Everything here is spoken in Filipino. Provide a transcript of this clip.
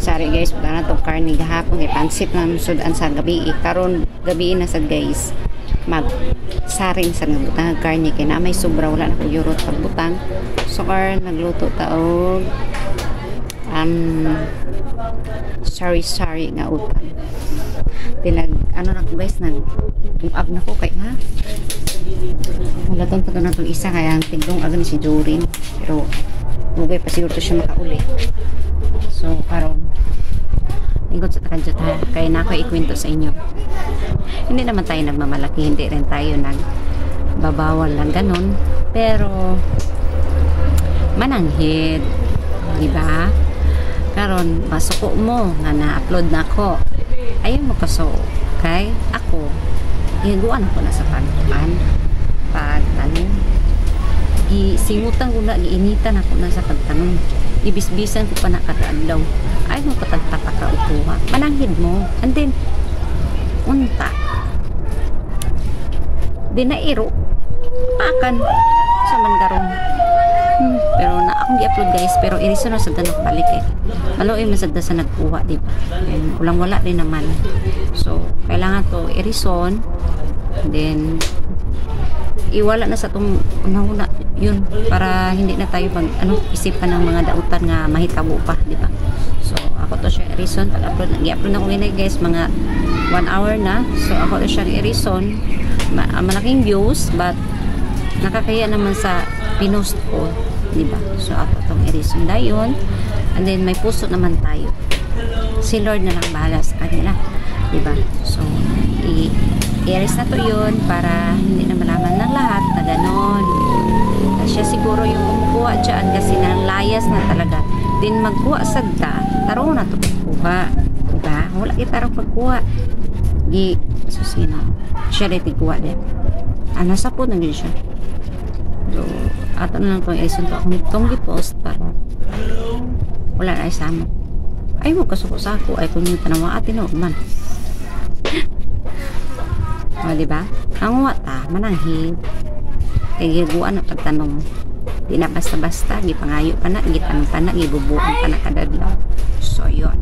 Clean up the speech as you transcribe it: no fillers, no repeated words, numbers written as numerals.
Sorry guys, wala na itong karni gahapon kay pansit na sudan sa gabi. Karon gabi na sad guys, mag saring sa nagbutang karni kay na may sobra, wala na ko yurot pagbutang. So nagluto taog sorry nga utang. Tinag ano na ko guys, nag-up na ko kay ha. Wala tong taga na itong isa kaya tigdong agad si Jorin. Pero lugay pa siguro to siya makauli. So karon ingkod sa kadyot ha, kaya na ako ikwento sa inyo. Hindi naman tayo nagmamalaki, hindi rin tayo nagbabawal lang ganun, pero mananghid, diba? Karon masuko mo nga na-upload na ako, ayun mo kaso kay ako higuan ako na sa pagtuan pag gisingutan ko na, giinitan ako na sa pagtanong, ibisbisan ko pa na kataadlaw, ay mo patagtaka ka upuha, mananghid mo, and then unta di na iro pakan sa mangarong pero na akong gi-upload guys, pero iriso na sa danak balik maloy masagda sa nagkuha, diba? Ulang wala din naman, so kailangan to irison, then iwala na sa itong una yun, para hindi na tayo isipan ng mga dautan nga mahitabo pa, di ba? So ako to siya i-reason pag upload, i-upload na ko ngayon guys, mga 1 hour na, so ako to siya i-reason, malaking views but nakakaya naman sa pinost ko, di ba? So ako tong i-reason dayon, and then may puso naman tayo, si Lord na lang bahala sa kanila, di ba? So i-erase na to yun para hindi na malaman ng lahat na ganon. Siya siguro yung kumukuha dyan kasi nalayas na talaga. Din magkuha sagda, taro na to pagkuha, diba? Wala kita rin pagkuha. Susino. Siya rin tigkuha din. Nasa po na din siya. So, ato na lang itong ison to. Akong itong gipost para wala na isama. Ay mo kasuko sa ako. Ay kung yung tanawa atin o man. O, diba? Ang wata, mananghid. Kaya giguan na pagtanong. Di na basta-basta, gipangayo pa na, gitanong pa na, gibubuan pa na kadadlaw. So, yun.